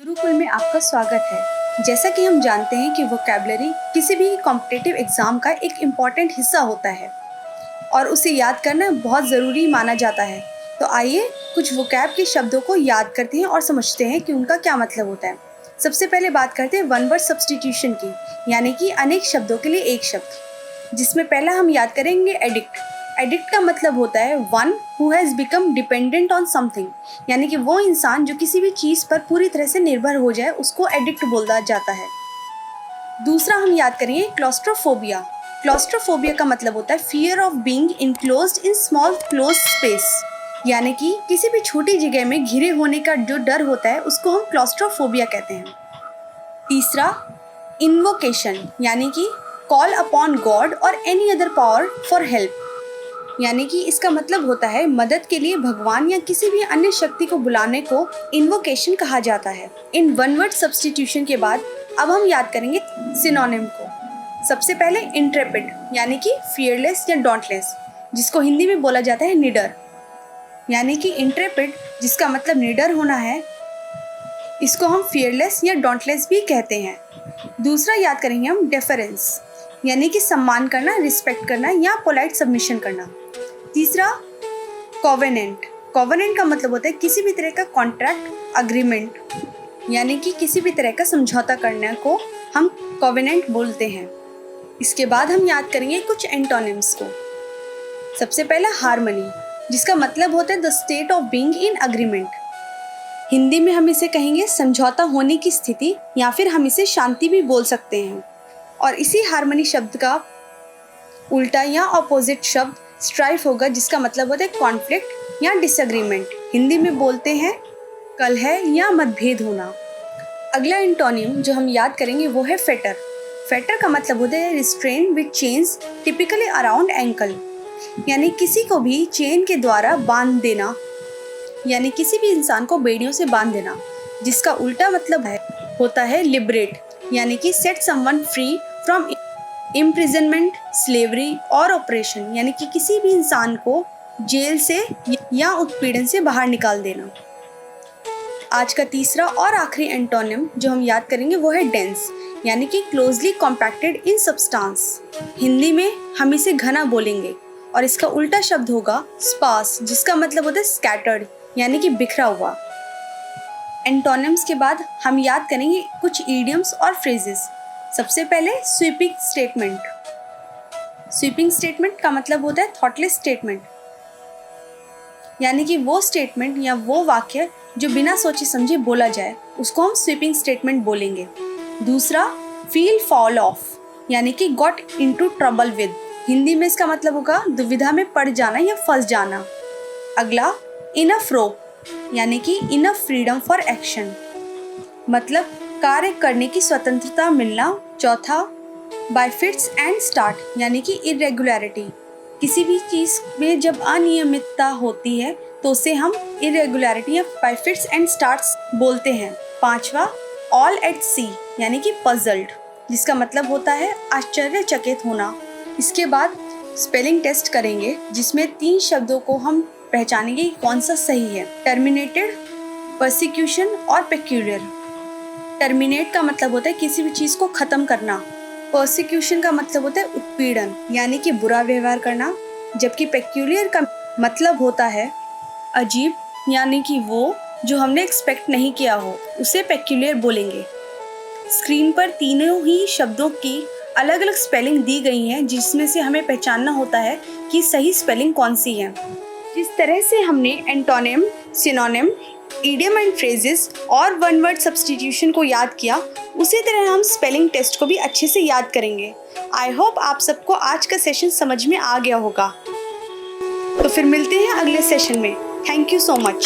गुरुकुल में आपका स्वागत है। जैसा कि हम जानते हैं कि वोकैबुलरी किसी भी कॉम्पिटिटिव एग्जाम का एक इम्पॉर्टेंट हिस्सा होता है और उसे याद करना बहुत ज़रूरी माना जाता है। तो आइए कुछ वोकैब के शब्दों को याद करते हैं और समझते हैं कि उनका क्या मतलब होता है। सबसे पहले बात करते हैं वन वर्ड सब्स्टिट्यूशन की, यानी कि अनेक शब्दों के लिए एक शब्द, जिसमें पहला हम याद करेंगे एडिक्ट। एडिक्ट का मतलब होता है one who has become dependent on something, यानी कि वो इंसान जो किसी भी चीज़ पर पूरी तरह से निर्भर हो जाए उसको एडिक्ट बोला जाता है। दूसरा हम याद करेंगे क्लॉस्ट्रोफोबिया। क्लॉस्ट्रोफोबिया का मतलब होता है fear of being enclosed in small close space, यानी कि किसी भी छोटी जगह में घिरे होने का जो डर होता है उसको हम क्लॉस्ट्रोफोबिया कहते हैं। तीसरा इन्वोकेशन, यानी कि कॉल अपॉन गॉड और any other power for help, यानी कि इसका मतलब होता है मदद के लिए भगवान या किसी भी अन्य शक्ति को बुलाने को इन्वोकेशन कहा जाता है। इन वन वर्ड सब्स्टिट्यूशन के बाद अब हम याद करेंगे सिनोनिम को। सबसे पहले इंट्रेपिड, यानी कि फियरलेस या डॉन्टलेस, जिसको हिंदी में बोला जाता है निडर, यानी कि इंट्रेपिड जिसका मतलब निडर होना है, इसको हम फियरलेस या डॉन्टलेस भी कहते हैं। दूसरा याद करेंगे हम डेफरेंस, यानी कि सम्मान करना, रिस्पेक्ट करना या पोलाइट सबमिशन करना। तीसरा कॉवेनेंट। कॉवेनेंट का मतलब होता है किसी भी तरह का कॉन्ट्रैक्ट, अग्रीमेंट, यानी कि किसी भी तरह का समझौता करने को हम कॉवेनेंट बोलते हैं। इसके बाद हम याद करेंगे कुछ एंटोनिम्स को। सबसे पहला हार्मनी, जिसका मतलब होता है the state of being in agreement. Hindi में हम इसे कहेंगे समझौता होने की स्थिति, या फिर हम इसे शांति भी बोल सकते हैं। और इसी हार्मनी शब्द का उल्टा या ऑपोजिट शब्द स्ट्राइफ होगा, जिसका मतलब होता है कॉन्फ्लिक्ट या डिसएग्रीमेंट। हिंदी में बोलते हैं कलह या मतभेद होना। अगला एंटोनिम जो हम याद करेंगे वो है फेटर। फेटर का मतलब होता है restrain with chains typically around ankle, यानी किसी को भी चेन के द्वारा बांध देना, यानी किसी भी इंसान को बेड़ियों से बांध देना, जिसका उल्टा मतलब होता है लिबरेट, यानी कि set someone free from imprisonment, slavery और ऑपरेशन, यानी कि किसी भी इंसान को जेल से या उत्पीड़न से बाहर निकाल देना। आज का तीसरा और आखिरी एंटोनिम जो हम याद करेंगे वो है डेंस, यानी कि क्लोजली कॉम्पैक्टेड इन सब्सटेंस। हिंदी में हम इसे घना बोलेंगे और इसका उल्टा शब्द होगा स्पार्स, जिसका मतलब होता है स्कैटर्ड, यानी कि बिखरा हुआ। एंटोनिम्स के बाद हम याद करेंगे कुछ इडियम्स और फ्रेजेस। सबसे पहले स्वीपिंग स्टेटमेंट। स्वीपिंग स्टेटमेंट का मतलब होता है थॉटलेस स्टेटमेंट, यानी कि वो स्टेटमेंट या वो वाक्य जो बिना सोचे समझे बोला जाए उसको हम स्वीपिंग स्टेटमेंट बोलेंगे। दूसरा फील फॉल ऑफ, यानी कि got into trouble with. Hindi में इसका मतलब होगा दुविधा में पड़ जाना या फंस जाना। अगला इनफ रोप, यानी कि इनफ फ्रीडम फॉर एक्शन, मतलब कार्य करने की स्वतंत्रता मिलना। चौथा बाय फिट्स एंड स्टार्ट, यानी कि इरेगुलरिटी, किसी भी चीज़ में जब अनियमितता होती है तो उसे हम इरेगुलरिटी या बाय फिट्स एंड स्टार्ट्स बोलते हैं। पांचवा ऑल एट सी, यानी कि पजल्ड, जिसका मतलब होता है आश्चर्यचकित होना। इसके बाद स्पेलिंग टेस्ट करेंगे, जिसमें 3 शब्दों को हम पहचानेंगे कि कौन सा सही है। टर्मिनेटेड, परसिक्यूशन और पेक्यूलियर। टर्मिनेट का मतलब होता है किसी भी चीज़ को ख़त्म करना। परसिक्यूशन का मतलब होता है उत्पीड़न, यानी कि बुरा व्यवहार करना। जबकि पेक्यूलियर का मतलब होता है अजीब, यानी कि वो जो हमने एक्सपेक्ट नहीं किया हो उसे पेक्यूलियर बोलेंगे। स्क्रीन पर तीनों ही शब्दों की अलग अलग स्पेलिंग दी गई हैं, जिसमें से हमें पहचानना होता है कि सही स्पेलिंग कौन सी है। जिस तरह से हमने antonym, synonym, idiom and phrases और वन वर्ड सब्स्टिट्यूशन को याद किया, उसी तरह हम स्पेलिंग टेस्ट को भी अच्छे से याद करेंगे। आई होप आप सबको आज का सेशन समझ में आ गया होगा। तो फिर मिलते हैं अगले सेशन में। Thank you so much.